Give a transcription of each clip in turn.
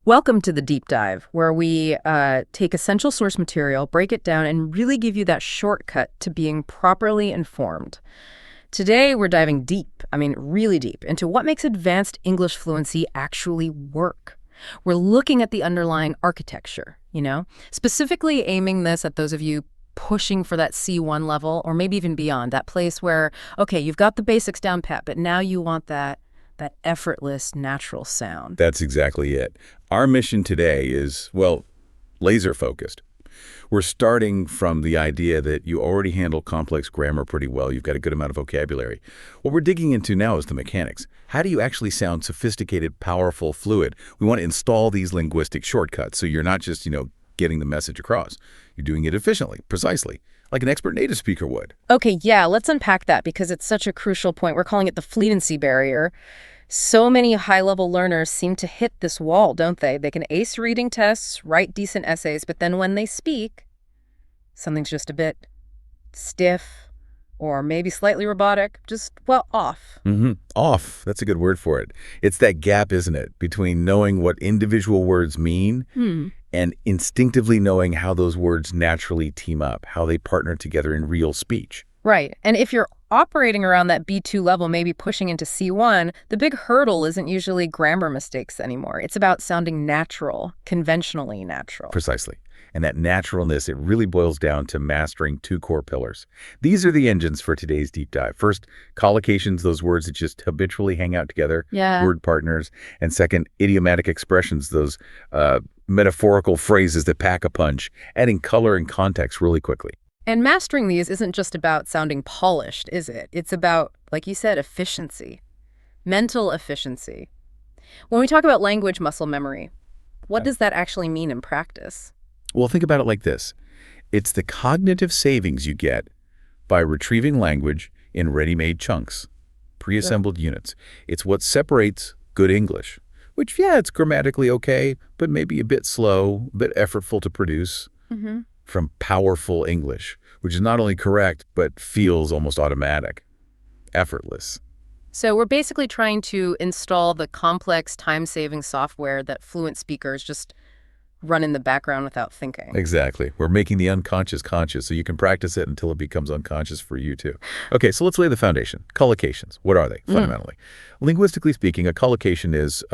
Welcome to the deep dive, where we take essential source material, break it down, and really give you that shortcut to being properly informed. Today, we're diving deep, really deep, into what makes advanced English fluency actually work. We're looking at the underlying architecture, specifically aiming this at those of you pushing for that C1 level, or maybe even beyond, that place where, okay, you've got the basics down pat, but now you want that effortless, natural sound. That's exactly it. Our mission today is, laser-focused. We're starting from the idea that you already handle complex grammar pretty well. You've got a good amount of vocabulary. What we're digging into now is the mechanics. How do you actually sound sophisticated, powerful, fluid? We want to install these linguistic shortcuts so you're not just, getting the message across. You're doing it efficiently, precisely, like an expert native speaker would. Okay, yeah, let's unpack that because it's such a crucial point. We're calling it the fluency barrier. So many high-level learners seem to hit this wall, don't they? They can ace reading tests, write decent essays, but then when they speak, something's just a bit stiff or maybe slightly robotic, off. Off. That's a good word for it. It's that gap, isn't it, between knowing what individual words mean and instinctively knowing how those words naturally team up, how they partner together in real speech. Right. And if you're operating around that B2 level, maybe pushing into C1, the big hurdle isn't usually grammar mistakes anymore. It's about sounding natural, conventionally natural. Precisely. And that naturalness, it really boils down to mastering two core pillars. These are the engines for today's deep dive. First, collocations, those words that just habitually hang out together, word partners. And second, idiomatic expressions, those metaphorical phrases that pack a punch, adding color and context really quickly. And mastering these isn't just about sounding polished, is it? It's about, like you said, efficiency, mental efficiency. When we talk about language muscle memory, what does that actually mean in practice? Well, think about it like this. It's the cognitive savings you get by retrieving language in ready-made chunks, pre-assembled units. It's what separates good English, which, it's grammatically okay, but maybe a bit slow, a bit effortful to produce, from powerful English, which is not only correct, but feels almost automatic, effortless. So we're basically trying to install the complex time-saving software that fluent speakers just run in the background without thinking. Exactly. We're making the unconscious conscious so you can practice it until it becomes unconscious for you too. Okay, so let's lay the foundation. Collocations. What are they, fundamentally? Linguistically speaking, a collocation is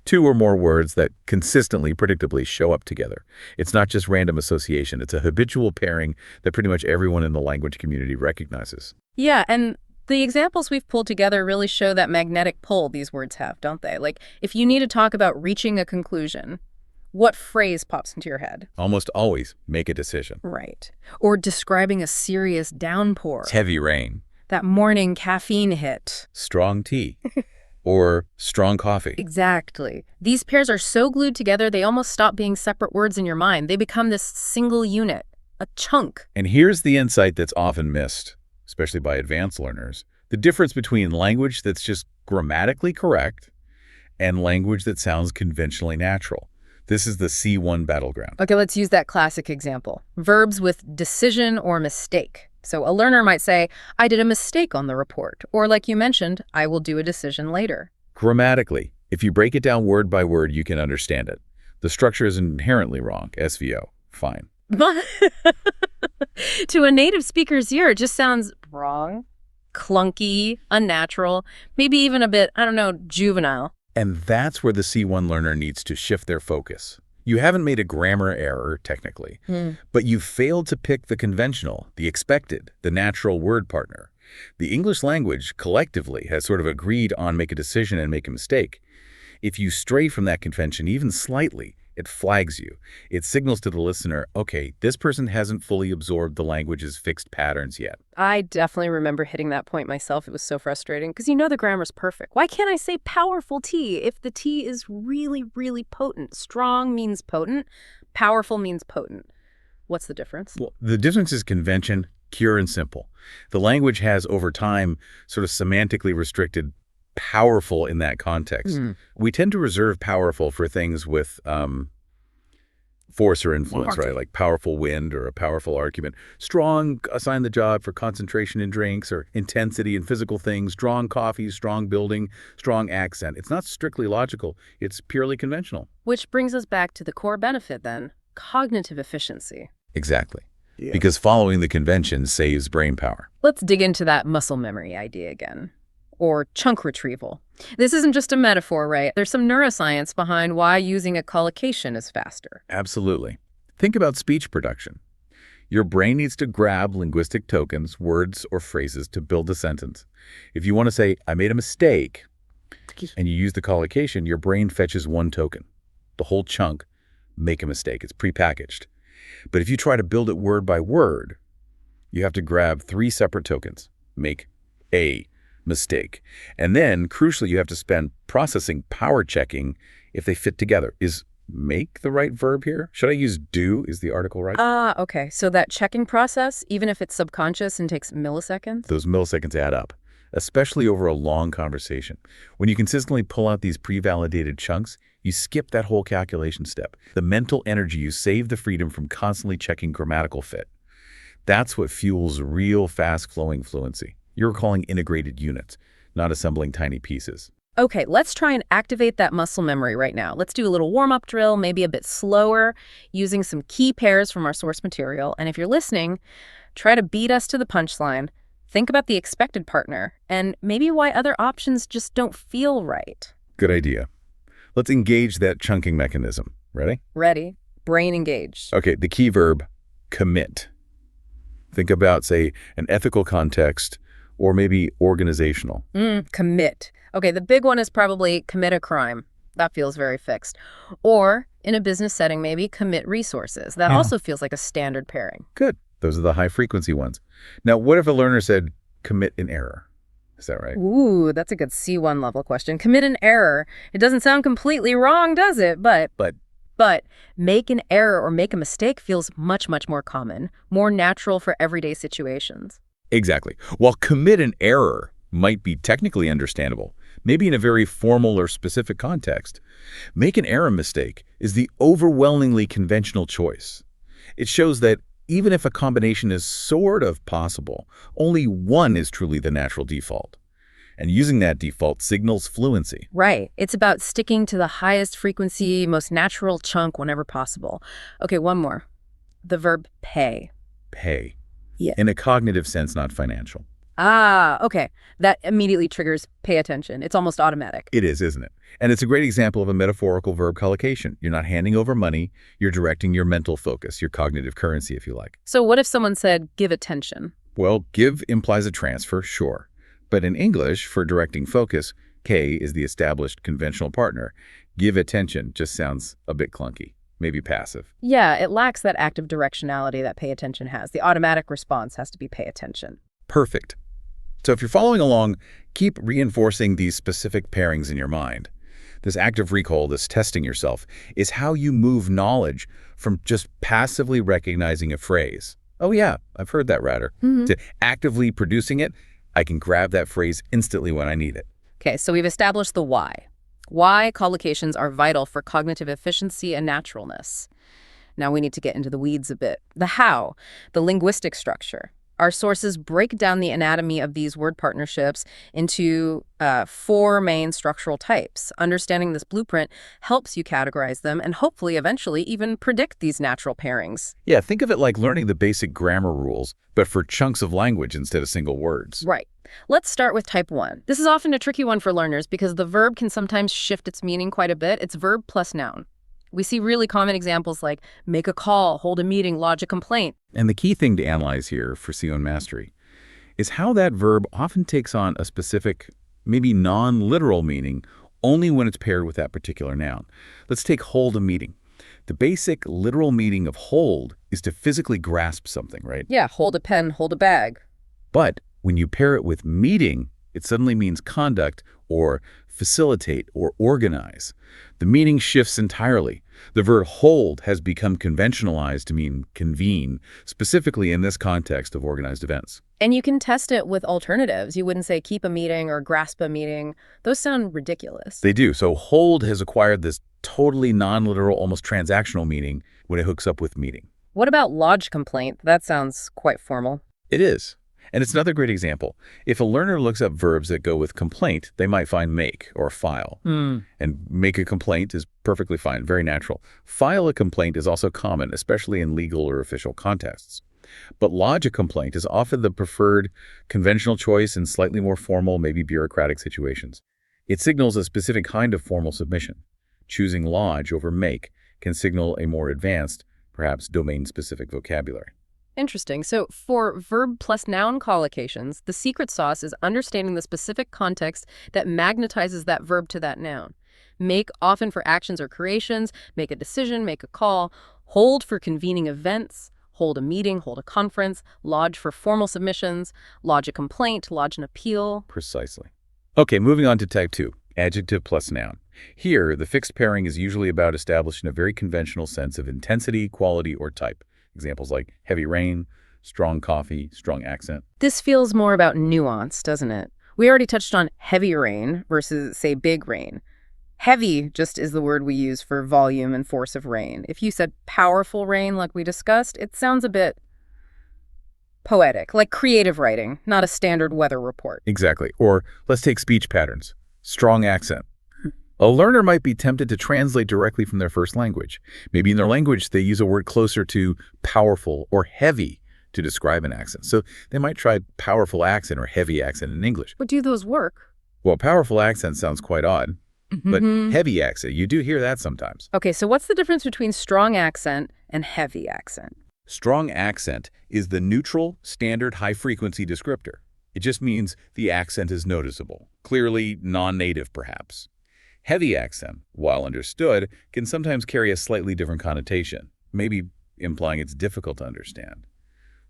two or more words that consistently, predictably show up together. It's not just random association. It's a habitual pairing that pretty much everyone in the language community recognizes. Yeah, and the examples we've pulled together really show that magnetic pull these words have, don't they? Like, if you need to talk about reaching a conclusion, what phrase pops into your head? Almost always make a decision. Right. Or describing a serious downpour. It's heavy rain. That morning caffeine hit. Strong tea. Or strong coffee. Exactly. These pairs are so glued together, they almost stop being separate words in your mind. They become this single unit, a chunk. And here's the insight that's often missed, especially by advanced learners. The difference between language that's just grammatically correct and language that sounds conventionally natural. This is the C1 battleground. Okay, let's use that classic example. Verbs with decision or mistake. So a learner might say, I did a mistake on the report. Or like you mentioned, I will do a decision later. Grammatically, if you break it down word by word, you can understand it. The structure is inherently wrong. SVO. Fine. To a native speaker's ear, it just sounds wrong, clunky, unnatural, maybe even a bit, juvenile. And that's where the C1 learner needs to shift their focus. You haven't made a grammar error, technically, but you failed to pick the conventional, the expected, the natural word partner. The English language, collectively, has sort of agreed on make a decision and make a mistake. If you stray from that convention even slightly, it flags you. It signals to the listener, okay, this person hasn't fully absorbed the language's fixed patterns yet. I definitely remember hitting that point myself. It was so frustrating because the grammar's perfect. Why can't I say powerful tea if the tea is really, really potent? Strong means potent. Powerful means potent. What's the difference? Well, the difference is convention, pure and simple. The language has, over time, sort of semantically restricted powerful in that context. We tend to reserve powerful for things with Force or influence, Okay. right? Like powerful wind or a powerful argument. Strong, assign the job for concentration in drinks, or intensity in physical things. Strong coffee, strong building, strong accent. It's not strictly logical. It's purely conventional. Which brings us back to the core benefit then, cognitive efficiency. Exactly. Yeah. Because following the convention saves brain power. Let's dig into that muscle memory idea again, or chunk retrieval. This isn't just a metaphor, right? There's some neuroscience behind why using a collocation is faster. Absolutely. Think about speech production. Your brain needs to grab linguistic tokens, words or phrases to build a sentence. If you want to say, I made a mistake, and you use the collocation, your brain fetches one token. The whole chunk, make a mistake. It's prepackaged. But if you try to build it word by word, you have to grab 3 separate tokens. Make a mistake. And then, crucially, you have to spend processing, power checking if they fit together. Is make the right verb here? Should I use do? Is the article right? Okay. So that checking process, even if it's subconscious and takes milliseconds? Those milliseconds add up, especially over a long conversation. When you consistently pull out these pre-validated chunks, you skip that whole calculation step. The mental energy you save, the freedom from constantly checking grammatical fit. That's what fuels real fast-flowing fluency. You're calling integrated units, not assembling tiny pieces. Okay, let's try and activate that muscle memory right now. Let's do a little warm-up drill, maybe a bit slower, using some key pairs from our source material. And if you're listening, try to beat us to the punchline. Think about the expected partner, and maybe why other options just don't feel right. Good idea. Let's engage that chunking mechanism. Ready? Ready. Brain engaged. Okay, the key verb, commit. Think about, say, an ethical context or maybe organizational. Commit. Okay, the big one is probably commit a crime. That feels very fixed. Or, in a business setting, maybe commit resources. That also feels like a standard pairing. Good. Those are the high-frequency ones. Now, what if a learner said, commit an error? Is that right? Ooh, that's a good C1 level question. Commit an error. It doesn't sound completely wrong, does it? But make an error or make a mistake feels much, much more common, more natural for everyday situations. Exactly. While commit an error might be technically understandable, maybe in a very formal or specific context, make an error mistake is the overwhelmingly conventional choice. It shows that even if a combination is sort of possible, only one is truly the natural default. And using that default signals fluency. Right. It's about sticking to the highest frequency, most natural chunk whenever possible. Okay, one more. The verb pay. Pay. Yeah. In a cognitive sense, not financial. Okay. That immediately triggers pay attention. It's almost automatic. It is, isn't it? And it's a great example of a metaphorical verb collocation. You're not handing over money, you're directing your mental focus, your cognitive currency, if you like. So what if someone said, give attention? Well, give implies a transfer, sure. But in English, for directing focus, K is the established conventional partner. Give attention just sounds a bit clunky, maybe passive. Yeah, it lacks that active directionality that pay attention has. The automatic response has to be pay attention. Perfect. So if you're following along, keep reinforcing these specific pairings in your mind. This active recall, this testing yourself, is how you move knowledge from just passively recognizing a phrase. Oh yeah, I've heard that rather. To actively producing it, I can grab that phrase instantly when I need it. Okay, so we've established the why. Why collocations are vital for cognitive efficiency and naturalness. Now we need to get into the weeds a bit. The how, the linguistic structure. Our sources break down the anatomy of these word partnerships into 4 main structural types. Understanding this blueprint helps you categorize them and hopefully eventually even predict these natural pairings. Yeah, think of it like learning the basic grammar rules, but for chunks of language instead of single words. Right. Let's start with type 1. This is often a tricky one for learners because the verb can sometimes shift its meaning quite a bit. It's verb plus noun. We see really common examples like make a call, hold a meeting, lodge a complaint. And the key thing to analyze here for C1 mastery is how that verb often takes on a specific, maybe non-literal meaning only when it's paired with that particular noun. Let's take hold a meeting. The basic literal meaning of hold is to physically grasp something, right? Yeah, hold a pen, hold a bag. But when you pair it with meeting, It suddenly means conduct or facilitate or organize. The meaning shifts entirely. The verb hold has become conventionalized to mean convene, specifically in this context of organized events. And you can test it with alternatives. You wouldn't say keep a meeting or grasp a meeting. Those sound ridiculous. They do. So hold has acquired this totally non-literal, almost transactional meaning when it hooks up with meeting. What about lodge complaint? That sounds quite formal. It is. And it's another great example. If a learner looks up verbs that go with complaint, they might find make or file. And make a complaint is perfectly fine, very natural. File a complaint is also common, especially in legal or official contexts. But lodge a complaint is often the preferred conventional choice in slightly more formal, maybe bureaucratic situations. It signals a specific kind of formal submission. Choosing lodge over make can signal a more advanced, perhaps domain-specific vocabulary. Interesting. So for verb plus noun collocations, the secret sauce is understanding the specific context that magnetizes that verb to that noun. Make often for actions or creations, make a decision, make a call, hold for convening events, hold a meeting, hold a conference, lodge for formal submissions, lodge a complaint, lodge an appeal. Precisely. Okay, moving on to type 2, adjective plus noun. Here, the fixed pairing is usually about establishing a very conventional sense of intensity, quality, or type. Examples like heavy rain, strong coffee, strong accent. This feels more about nuance, doesn't it? We already touched on heavy rain versus, say, big rain. Heavy just is the word we use for volume and force of rain. If you said powerful rain, like we discussed, it sounds a bit poetic, like creative writing, not a standard weather report. Exactly. Or let's take speech patterns. Strong accent. A learner might be tempted to translate directly from their first language. Maybe in their language, they use a word closer to powerful or heavy to describe an accent. So they might try powerful accent or heavy accent in English. But do those work? Well, powerful accent sounds quite odd, but heavy accent, you do hear that sometimes. Okay, so what's the difference between strong accent and heavy accent? Strong accent is the neutral, standard, high-frequency descriptor. It just means the accent is noticeable, clearly non-native perhaps. Heavy accent, while understood, can sometimes carry a slightly different connotation, maybe implying it's difficult to understand.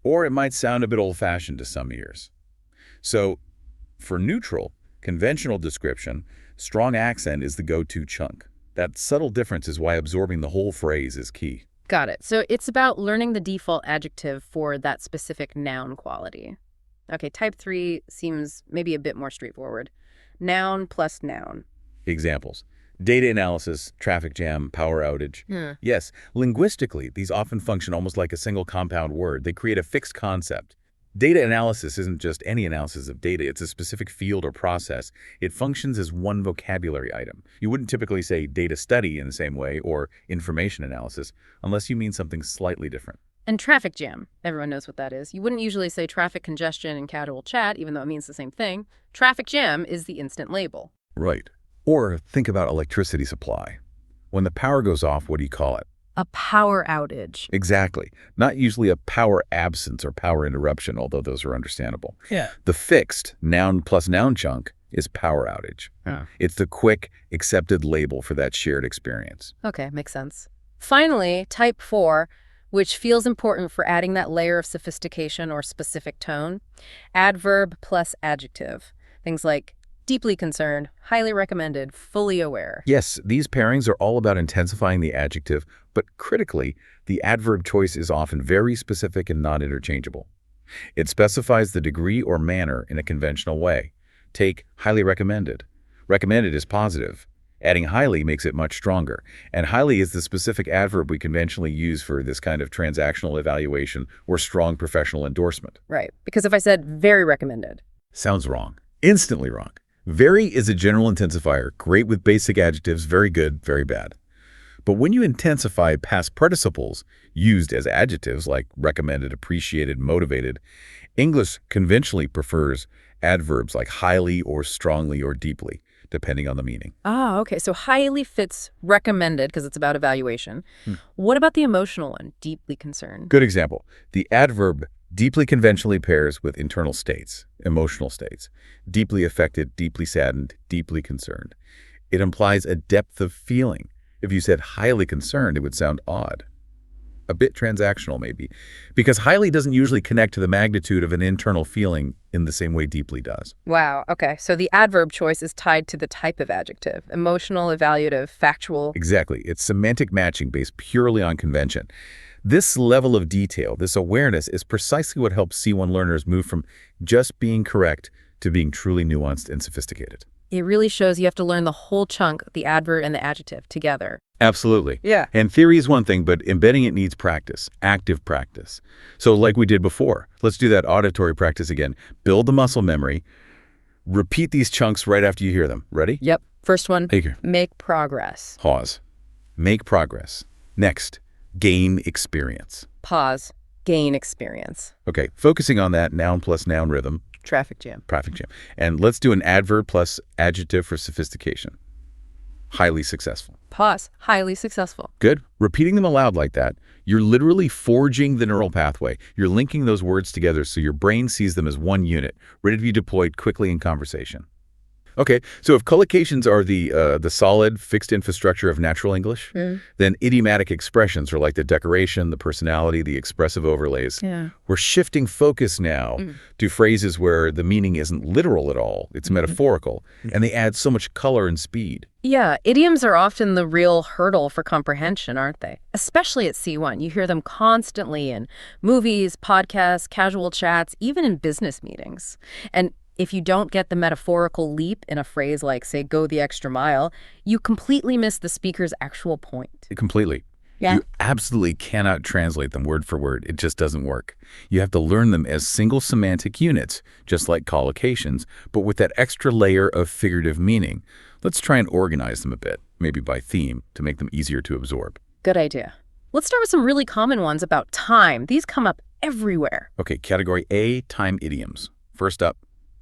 Or it might sound a bit old-fashioned to some ears. So, for neutral, conventional description, strong accent is the go-to chunk. That subtle difference is why absorbing the whole phrase is key. Got it. So it's about learning the default adjective for that specific noun quality. Okay, type 3 seems maybe a bit more straightforward. Noun plus noun. Examples: data analysis, traffic jam, power outage. Yes, linguistically, these often function almost like a single compound word. They create a fixed concept. Data analysis isn't just any analysis of data. It's a specific field or process. It functions as one vocabulary item. You wouldn't typically say data study in the same way or information analysis unless you mean something slightly different. And traffic jam. Everyone knows what that is. You wouldn't usually say traffic congestion in casual chat, even though it means the same thing. Traffic jam is the instant label. Right. Or think about electricity supply. When the power goes off, what do you call it? A power outage. Exactly. Not usually a power absence or power interruption, although those are understandable. Yeah. The fixed noun plus noun chunk is power outage. It's the quick, accepted label for that shared experience. Okay, makes sense. Finally, type 4, which feels important for adding that layer of sophistication or specific tone. Adverb plus adjective. Things like deeply concerned, highly recommended, fully aware. Yes, these pairings are all about intensifying the adjective, but critically, the adverb choice is often very specific and not interchangeable. It specifies the degree or manner in a conventional way. Take highly recommended. Recommended is positive. Adding highly makes it much stronger, and highly is the specific adverb we conventionally use for this kind of transactional evaluation or strong professional endorsement. Right, because if I said very recommended. Sounds wrong. Instantly wrong. Very is a general intensifier, great with basic adjectives, very good, very bad. But when you intensify past participles used as adjectives like recommended, appreciated, motivated, English conventionally prefers adverbs like highly or strongly or deeply, depending on the meaning. Ah, okay. So highly fits recommended because it's about evaluation. What about the emotional one, deeply concerned? Good example. The adverb deeply conventionally pairs with internal states, emotional states. Deeply affected, deeply saddened, deeply concerned. It implies a depth of feeling. If you said highly concerned, it would sound odd. a bit transactional maybe, because highly doesn't usually connect to the magnitude of an internal feeling in the same way deeply does. Wow, okay. So the adverb choice is tied to the type of adjective: emotional, evaluative, factual. Exactly. It's semantic matching based purely on convention. This level of detail, this awareness, is precisely what helps C1 learners move from just being correct to being truly nuanced and sophisticated. It really shows you have to learn the whole chunk, the adverb and the adjective, together. Absolutely. Yeah. And theory is one thing, but embedding it needs practice, active practice. So like we did before, let's do that auditory practice again. Build the muscle memory. Repeat these chunks right after you hear them. Ready? Yep. First one, Here. make progress. Pause. Make progress. Next, gain experience. Pause, gain experience. Okay, focusing on that noun plus noun rhythm, Traffic jam. traffic jam. And let's do an adverb plus adjective for sophistication. Highly successful. Pause, highly successful. Good. Repeating them aloud like that, you're literally forging the neural pathway. You're linking those words together so your brain sees them as one unit, ready to be deployed quickly in conversation. Okay, so if collocations are the solid, fixed infrastructure of natural English, then idiomatic expressions are like the decoration, the personality, the expressive overlays. Yeah. We're shifting focus now to phrases where the meaning isn't literal at all. It's metaphorical, and they add so much color and speed. Yeah, idioms are often the real hurdle for comprehension, aren't they? Especially at C1. You hear them constantly in movies, podcasts, casual chats, even in business meetings. And if you don't get the metaphorical leap in a phrase like, say, go the extra mile, you completely miss the speaker's actual point. Completely. Yeah. You absolutely cannot translate them word for word. It just doesn't work. You have to learn them as single semantic units, just like collocations, but with that extra layer of figurative meaning. Let's try and organize them a bit, maybe by theme, to make them easier to absorb. Good idea. Let's start with some really common ones about time. These come up everywhere. Okay, category A, time idioms. First up,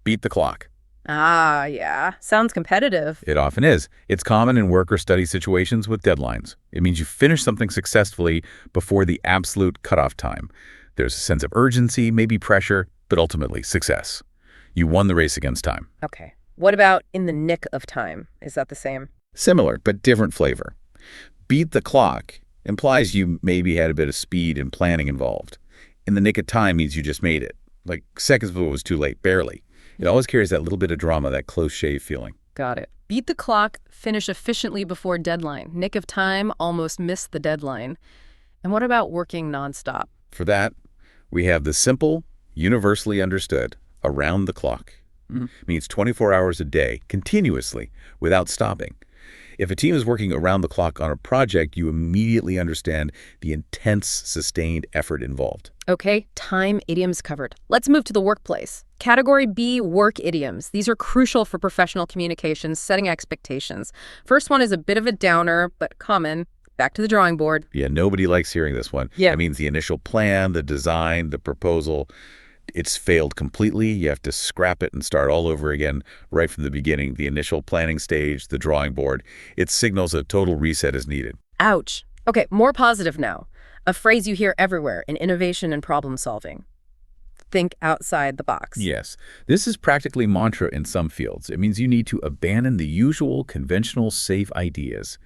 beat the clock. Ah, yeah. Sounds competitive. It often is. It's common in work or study situations with deadlines. It means you finish something successfully before the absolute cutoff time. There's a sense of urgency, maybe pressure, but ultimately success. You won the race against time. Okay. What about in the nick of time? Is that the same? Similar, but different flavor. Beat the clock implies you maybe had a bit of speed and planning involved. In the nick of time means you just made it. Like seconds before it was too late, barely. It always carries that little bit of drama, that close shave feeling. Got it. Beat the clock, finish efficiently before deadline. Nick of time, almost missed the deadline. And what about working nonstop? For that, we have the simple, universally understood, around the clock. Means 24 hours a day, continuously, without stopping. If a team is working around the clock on a project, you immediately understand the intense, sustained effort involved. Okay, time idioms covered. Let's move to the workplace. Category B, work idioms. These are crucial for professional communications, setting expectations. First one is a bit of a downer, but common. Back to the drawing board. Yeah, nobody likes hearing this one. Yeah. That means the initial plan, the design, the proposal, it's failed completely. You have to scrap it and start all over again right from the beginning. The initial planning stage, the drawing board, it signals a total reset is needed. Ouch. Okay, more positive now. A phrase you hear everywhere in innovation and problem solving. Think outside the box. Yes, this is practically mantra in some fields. It means you need to abandon the usual, conventional, safe ideas.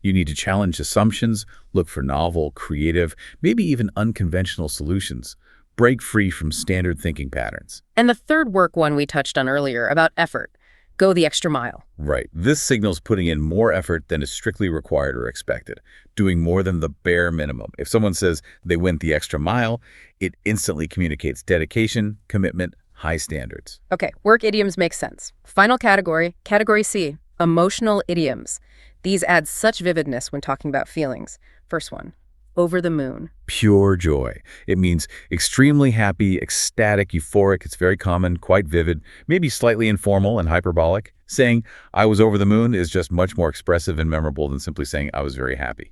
You need to challenge assumptions, look for novel, creative, maybe even unconventional solutions. Break free from standard thinking patterns. And the third work one we touched on earlier about effort. Go the extra mile. Right. This signals putting in more effort than is strictly required or expected, doing more than the bare minimum. If someone says they went the extra mile, it instantly communicates dedication, commitment, high standards. Okay, work idioms make sense. Final category, category C, emotional idioms. These add such vividness when talking about feelings. First one, over the moon. Pure joy. It means extremely happy, ecstatic, euphoric. It's very common, quite vivid, maybe slightly informal and hyperbolic. Saying, I was over the moon is just much more expressive and memorable than simply saying, I was very happy.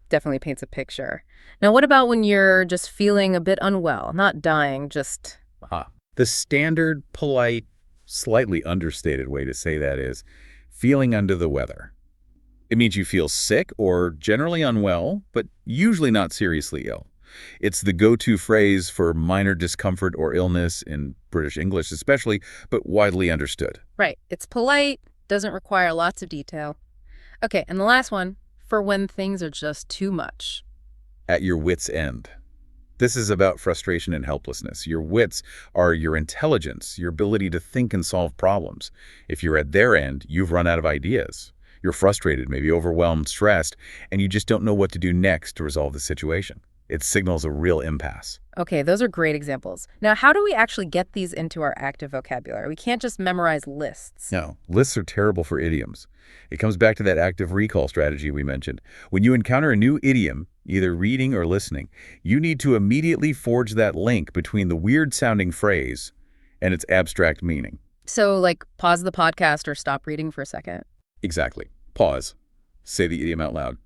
Definitely paints a picture. Now, what about when you're just feeling a bit unwell? Not dying, just... The standard, polite, slightly understated way to say that is feeling under the weather. It means you feel sick or generally unwell, but usually not seriously ill. It's the go-to phrase for minor discomfort or illness in British English especially, but widely understood. Right. It's polite, doesn't require lots of detail. Okay, and the last one, for when things are just too much. at your wit's end. This is about frustration and helplessness. Your wits are your intelligence, your ability to think and solve problems. If you're at their end, you've run out of ideas. You're frustrated, maybe overwhelmed, stressed, and you just don't know what to do next to resolve the situation. It signals a real impasse. Okay, those are great examples. Now, how do we actually get these into our active vocabulary? We can't just memorize lists. No, lists are terrible for idioms. It comes back to that active recall strategy we mentioned. When you encounter a new idiom, either reading or listening, you need to immediately forge that link between the weird-sounding phrase and its abstract meaning. So, like, pause the podcast or stop reading for a second. Exactly. Pause. Say the idiom out loud.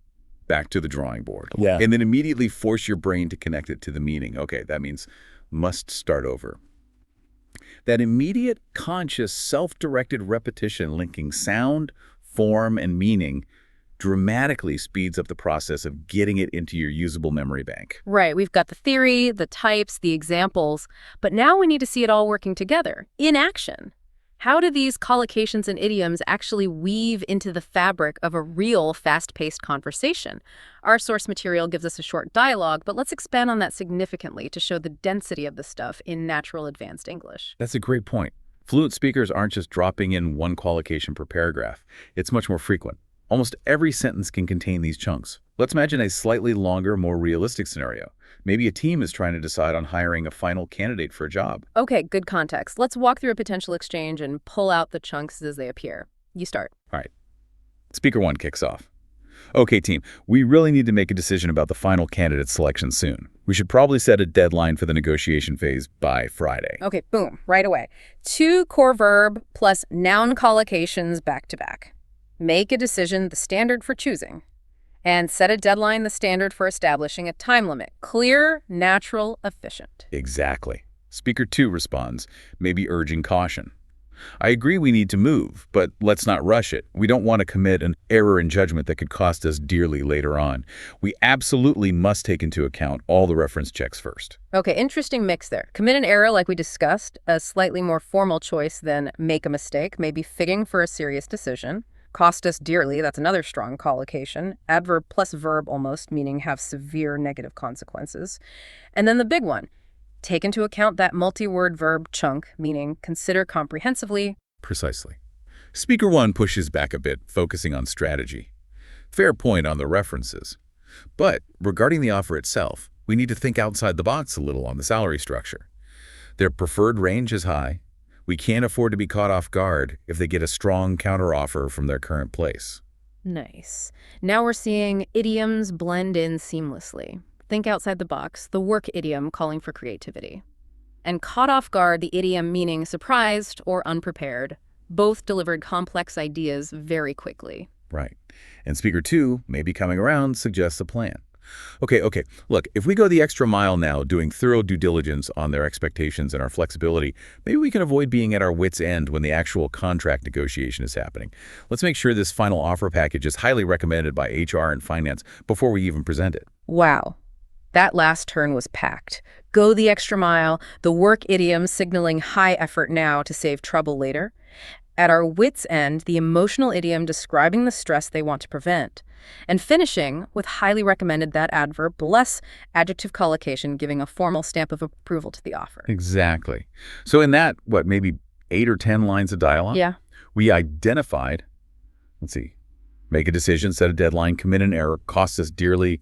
Back to the drawing board. Yeah. And then immediately force your brain to connect it to the meaning. Okay, that means must start over. That immediate, conscious, self-directed repetition linking sound, form, and meaning dramatically speeds up the process of getting it into your usable memory bank. Right, we've got the theory, the types, the examples, but now we need to see it all working together, in action. How do these collocations and idioms actually weave into the fabric of a real fast-paced conversation? Our source material gives us a short dialogue, but let's expand on that significantly to show the density of the stuff in natural advanced English. That's a great point. Fluent speakers aren't just dropping in one collocation per paragraph. It's much more frequent. Almost every sentence can contain these chunks. Let's imagine a slightly longer, more realistic scenario. Maybe a team is trying to decide on hiring a final candidate for a job. Okay, good context. Let's walk through a potential exchange and pull out the chunks as they appear. You start. All right. Speaker 1 kicks off. Okay, team, we really need to make a decision about the final candidate selection soon. We should probably set a deadline for the negotiation phase by Friday. Okay, boom, right away. 2 core verb plus noun collocations back to back. Make a decision the standard for choosing. And set a deadline the standard for establishing a time limit. Clear, natural, efficient. Exactly. Speaker 2 responds, maybe urging caution. I agree we need to move, but let's not rush it. We don't want to commit an error in judgment that could cost us dearly later on. We absolutely must take into account all the reference checks first. Okay, interesting mix there. Commit an error like we discussed, a slightly more formal choice than make a mistake, maybe fitting for a serious decision. Cost us dearly, that's another strong collocation. Adverb plus verb almost, meaning have severe negative consequences. And then the big one, take into account that multi-word verb chunk, meaning consider comprehensively. Precisely. Speaker 1 pushes back a bit, focusing on strategy. Fair point on the references. But regarding the offer itself, we need to think outside the box a little on the salary structure. Their preferred range is high. We can't afford to be caught off guard if they get a strong counteroffer from their current place. Nice. Now we're seeing idioms blend in seamlessly. Think outside the box, the work idiom calling for creativity. And caught off guard, the idiom meaning surprised or unprepared. Both delivered complex ideas very quickly. Right. And Speaker 2, maybe coming around, suggests a plan. Okay. Look, if we go the extra mile now, doing thorough due diligence on their expectations and our flexibility, maybe we can avoid being at our wit's end when the actual contract negotiation is happening. Let's make sure this final offer package is highly recommended by HR and finance before we even present it. Wow. That last turn was packed. Go the extra mile, the work idiom signaling high effort now to save trouble later. At our wit's end, the emotional idiom describing the stress they want to prevent. And finishing with highly recommended that adverb less adjective collocation giving a formal stamp of approval to the offer. Exactly. So in that, maybe 8 or 10 lines of dialogue? Yeah. We identified, make a decision, set a deadline, commit an error, cost us dearly,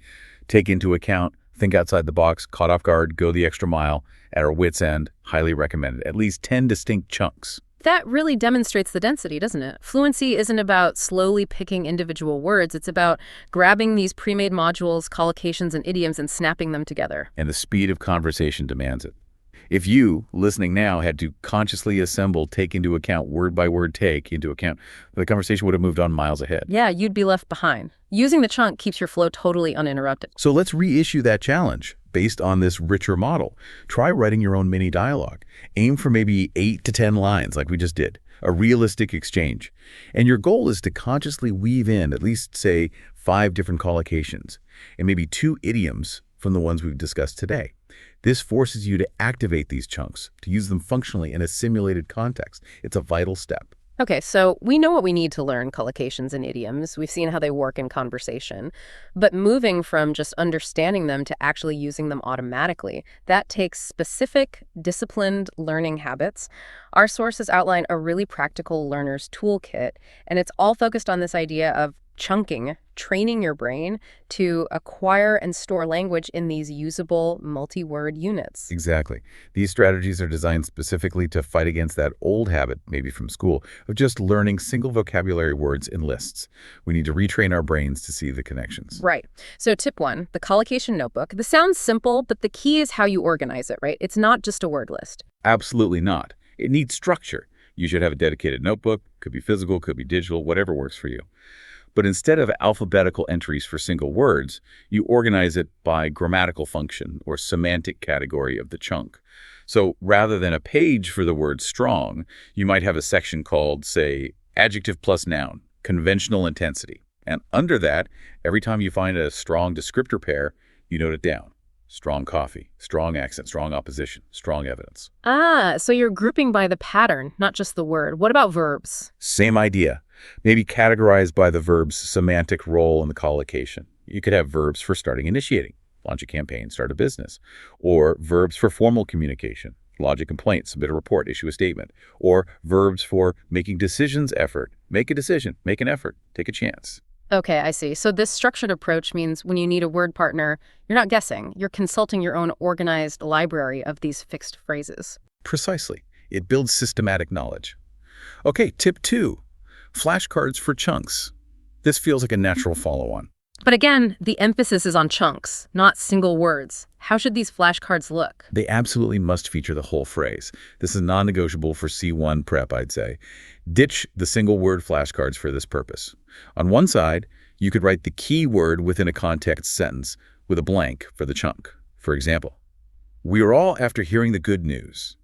take into account, think outside the box, caught off guard, go the extra mile, at our wit's end, highly recommended. At least 10 distinct chunks. That really demonstrates the density, doesn't it? Fluency isn't about slowly picking individual words. It's about grabbing these pre-made modules, collocations, and idioms and snapping them together. And the speed of conversation demands it. If you, listening now, had to consciously assemble, take into account, word-by-word take into account, the conversation would have moved on miles ahead. Yeah, you'd be left behind. Using the chunk keeps your flow totally uninterrupted. So let's reissue that challenge. Based on this richer model, try writing your own mini dialogue. Aim for maybe 8 to 10 lines like we just did, a realistic exchange. And your goal is to consciously weave in at least, say, 5 different collocations and maybe 2 idioms from the ones we've discussed today. This forces you to activate these chunks, to use them functionally in a simulated context. It's a vital step. Okay, so we know what we need to learn collocations and idioms. We've seen how they work in conversation. But moving from just understanding them to actually using them automatically, that takes specific, disciplined learning habits. Our sources outline a really practical learner's toolkit, and it's all focused on this idea of chunking, training your brain to acquire and store language in these usable multi-word units. Exactly. These strategies are designed specifically to fight against that old habit, maybe from school, of just learning single vocabulary words in lists. We need to retrain our brains to see the connections. Right. So tip 1, the collocation notebook. This sounds simple, but the key is how you organize it, right? It's not just a word list. Absolutely not. It needs structure. You should have a dedicated notebook. Could be physical, could be digital, whatever works for you. But instead of alphabetical entries for single words, you organize it by grammatical function or semantic category of the chunk. So rather than a page for the word strong, you might have a section called, say, adjective plus noun, conventional intensity. And under that, every time you find a strong descriptor pair, you note it down. Strong coffee, strong accent, strong opposition, strong evidence. So you're grouping by the pattern, not just the word. What about verbs? Same idea. Maybe categorized by the verb's semantic role in the collocation. You could have verbs for starting, initiating, launch a campaign, start a business, or verbs for formal communication, lodge a complaint, submit a report, issue a statement, or verbs for making decisions, effort, make a decision, make an effort, take a chance. Okay, I see. So this structured approach means when you need a word partner, you're not guessing. You're consulting your own organized library of these fixed phrases. Precisely. It builds systematic knowledge. Okay, tip 2, flashcards for chunks. This feels like a natural follow-on. But again, the emphasis is on chunks, not single words. How should these flashcards look? They absolutely must feature the whole phrase. This is non-negotiable for C1 prep, I'd say. Ditch the single word flashcards for this purpose. On one side, you could write the key word within a context sentence with a blank for the chunk. For example, we are all after hearing the good news.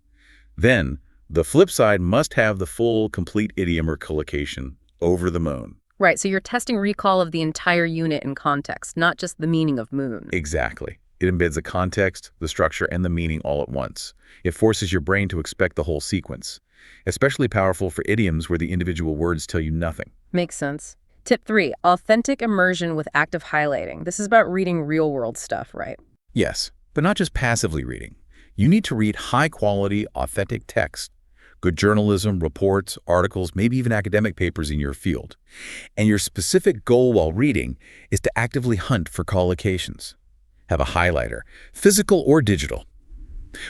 Then, the flip side must have the full, complete idiom or collocation, over the moon. Right, so you're testing recall of the entire unit in context, not just the meaning of moon. Exactly. It embeds the context, the structure, and the meaning all at once. It forces your brain to expect the whole sequence. Especially powerful for idioms where the individual words tell you nothing. Makes sense. Tip 3, authentic immersion with active highlighting. This is about reading real-world stuff, right? Yes, but not just passively reading. You need to read high-quality, authentic text. Good journalism, reports, articles, maybe even academic papers in your field. And your specific goal while reading is to actively hunt for collocations. Have a highlighter, physical or digital.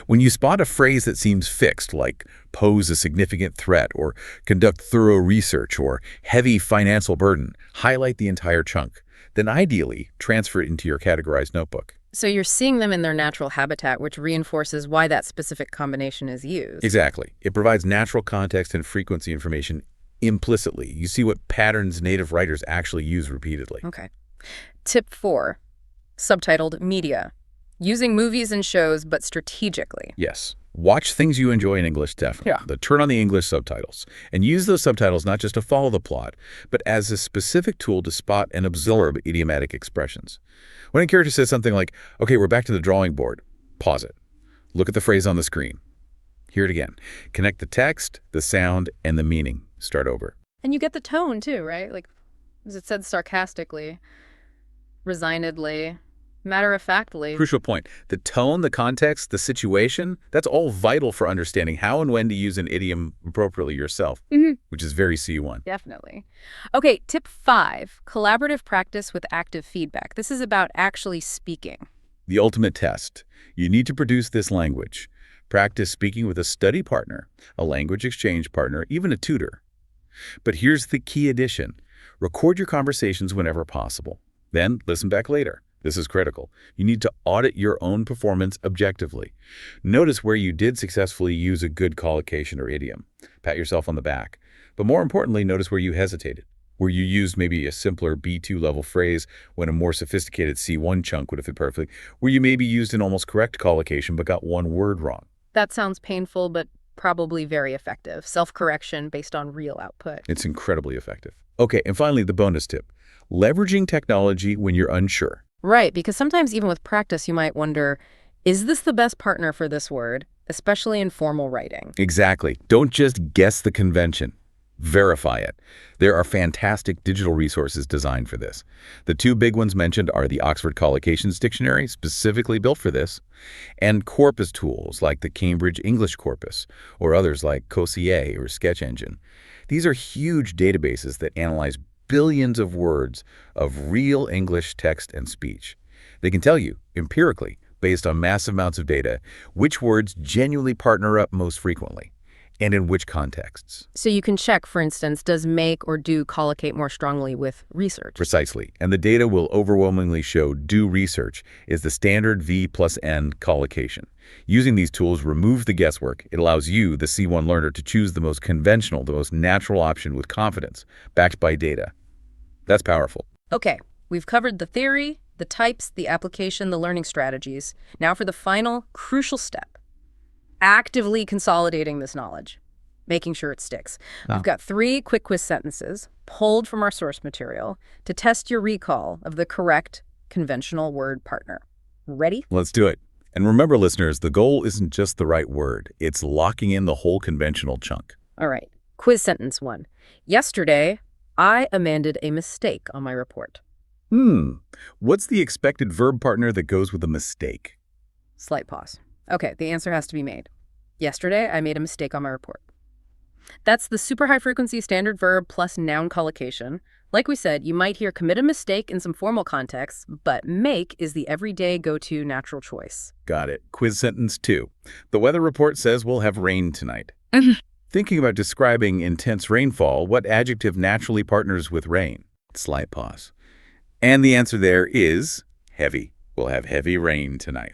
When you spot a phrase that seems fixed, like pose a significant threat or conduct thorough research or heavy financial burden, highlight the entire chunk. Then ideally, transfer it into your categorized notebook. So you're seeing them in their natural habitat, which reinforces why that specific combination is used. Exactly. It provides natural context and frequency information implicitly. You see what patterns native writers actually use repeatedly. Okay. Tip 4, subtitled media. Using movies and shows, but strategically. Yes. Watch things you enjoy in English, definitely. Yeah. But turn on the English subtitles. And use those subtitles not just to follow the plot, but as a specific tool to spot and absorb idiomatic expressions. When a character says something like, okay, we're back to the drawing board, pause it. Look at the phrase on the screen. Hear it again. Connect the text, the sound, and the meaning. Start over. And you get the tone, too, right? Like, as it said sarcastically, resignedly, matter-of-factly. Crucial point. The tone, the context, the situation, that's all vital for understanding how and when to use an idiom appropriately yourself, which is very C1. Definitely. Okay, tip 5, collaborative practice with active feedback. This is about actually speaking. The ultimate test. You need to produce this language. Practice speaking with a study partner, a language exchange partner, even a tutor. But here's the key addition. Record your conversations whenever possible. Then listen back later. This is critical. You need to audit your own performance objectively. Notice where you did successfully use a good collocation or idiom. Pat yourself on the back. But more importantly, notice where you hesitated, where you used maybe a simpler B2 level phrase when a more sophisticated C1 chunk would have fit perfectly, where you maybe used an almost correct collocation but got one word wrong. That sounds painful, but probably very effective. Self-correction based on real output. It's incredibly effective. Okay, and finally, the bonus tip. Leveraging technology when you're unsure. Right, because sometimes even with practice, you might wonder, is this the best partner for this word, especially in formal writing? Exactly. Don't just guess the convention. Verify it. There are fantastic digital resources designed for this. The two big ones mentioned are the Oxford Collocations Dictionary, specifically built for this, and corpus tools like the Cambridge English Corpus, or others like Cossier or Sketch Engine. These are huge databases that analyze billions of words of real English text and speech. They can tell you, empirically, based on massive amounts of data, which words genuinely partner up most frequently, and in which contexts. So you can check, for instance, does make or do collocate more strongly with research? Precisely. And the data will overwhelmingly show do research is the standard V plus N collocation. Using these tools removes the guesswork. It allows you, the C1 learner, to choose the most conventional, the most natural option with confidence, backed by data. That's powerful. Okay, we've covered the theory, the types, the application, the learning strategies. Now for the final, crucial step. Actively consolidating this knowledge, making sure it sticks. We've got 3 quick quiz sentences pulled from our source material to test your recall of the correct conventional word partner. Ready? Let's do it. And remember, listeners, the goal isn't just the right word. It's locking in the whole conventional chunk. All right. Quiz sentence 1. Yesterday, I amended a mistake on my report. What's the expected verb partner that goes with a mistake? Slight pause. Okay, the answer has to be made. Yesterday, I made a mistake on my report. That's the super high frequency standard verb plus noun collocation. Like we said, you might hear commit a mistake in some formal contexts, but make is the everyday go-to natural choice. Got it. Quiz sentence 2. The weather report says we'll have rain tonight. Thinking about describing intense rainfall, what adjective naturally partners with rain? Slight pause. And the answer there is heavy. We'll have heavy rain tonight.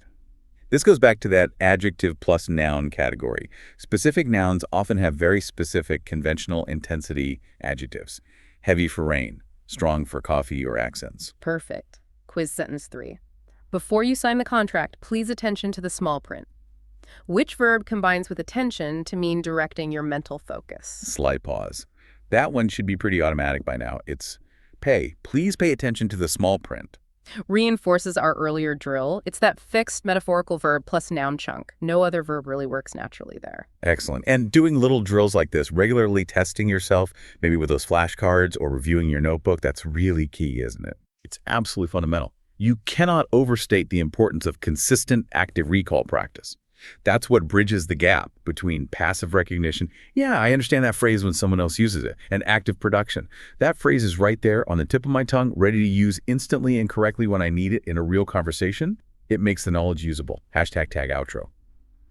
This goes back to that adjective plus noun category. Specific nouns often have very specific conventional intensity adjectives. Heavy for rain, strong for coffee or accents. Perfect. Quiz sentence 3. Before you sign the contract, please attention to the small print. Which verb combines with attention to mean directing your mental focus? Slight pause. That one should be pretty automatic by now. It's pay. Please pay attention to the small print. Reinforces our earlier drill. It's that fixed metaphorical verb plus noun chunk. No other verb really works naturally there. Excellent. And doing little drills like this, regularly testing yourself, maybe with those flashcards or reviewing your notebook, that's really key, isn't it? It's absolutely fundamental. You cannot overstate the importance of consistent active recall practice. That's what bridges the gap between passive recognition, yeah, I understand that phrase when someone else uses it, and active production. That phrase is right there on the tip of my tongue, ready to use instantly and correctly when I need it in a real conversation. It makes the knowledge usable. Hashtag tag outro.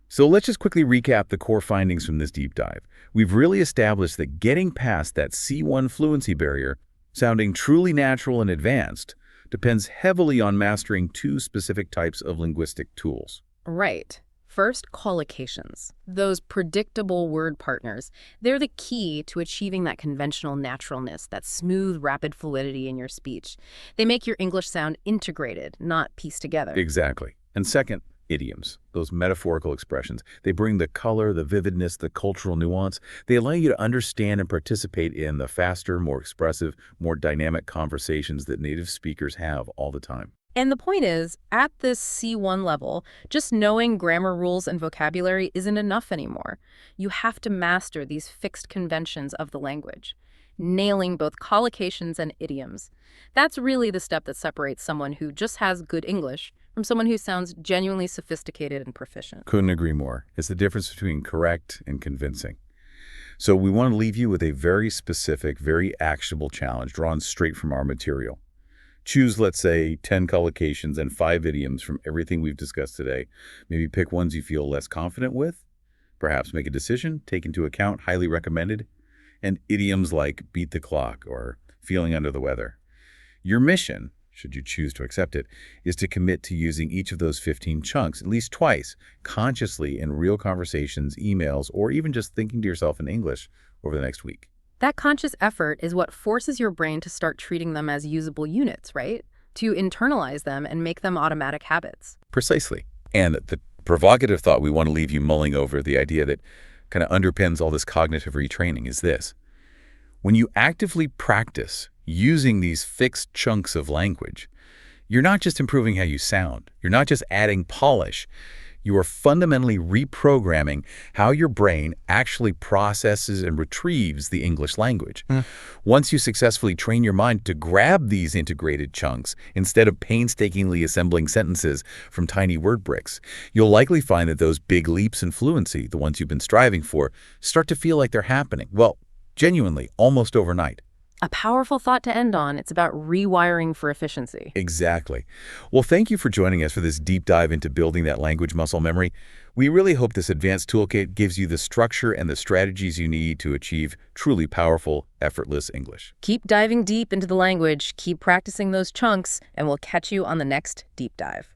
So let's just quickly recap the core findings from this deep dive. We've really established that getting past that C1 fluency barrier, sounding truly natural and advanced, depends heavily on mastering 2 specific types of linguistic tools. Right. First, collocations. Those predictable word partners. They're the key to achieving that conventional naturalness, that smooth, rapid fluidity in your speech. They make your English sound integrated, not pieced together. Exactly. And second, idioms, those metaphorical expressions. They bring the color, the vividness, the cultural nuance. They allow you to understand and participate in the faster, more expressive, more dynamic conversations that native speakers have all the time. And the point is, at this C1 level, just knowing grammar rules and vocabulary isn't enough anymore. You have to master these fixed conventions of the language, nailing both collocations and idioms. That's really the step that separates someone who just has good English from someone who sounds genuinely sophisticated and proficient. Couldn't agree more. It's the difference between correct and convincing. So we want to leave you with a very specific, very actionable challenge drawn straight from our material. Choose, let's say, 10 collocations and 5 idioms from everything we've discussed today. Maybe pick ones you feel less confident with. Perhaps make a decision, take into account highly recommended, and idioms like beat the clock or feeling under the weather. Your mission, should you choose to accept it, is to commit to using each of those 15 chunks at least twice, consciously in real conversations, emails, or even just thinking to yourself in English over the next week. That conscious effort is what forces your brain to start treating them as usable units, right? To internalize them and make them automatic habits. Precisely. And the provocative thought we want to leave you mulling over, the idea that kind of underpins all this cognitive retraining, is this. When you actively practice using these fixed chunks of language, you're not just improving how you sound. You're not just adding polish. You are fundamentally reprogramming how your brain actually processes and retrieves the English language. Once you successfully train your mind to grab these integrated chunks instead of painstakingly assembling sentences from tiny word bricks, you'll likely find that those big leaps in fluency, the ones you've been striving for, start to feel like they're happening. Well, genuinely, almost overnight. A powerful thought to end on. It's about rewiring for efficiency. Exactly. Well, thank you for joining us for this deep dive into building that language muscle memory. We really hope this advanced toolkit gives you the structure and the strategies you need to achieve truly powerful, effortless English. Keep diving deep into the language, keep practicing those chunks, and we'll catch you on the next deep dive.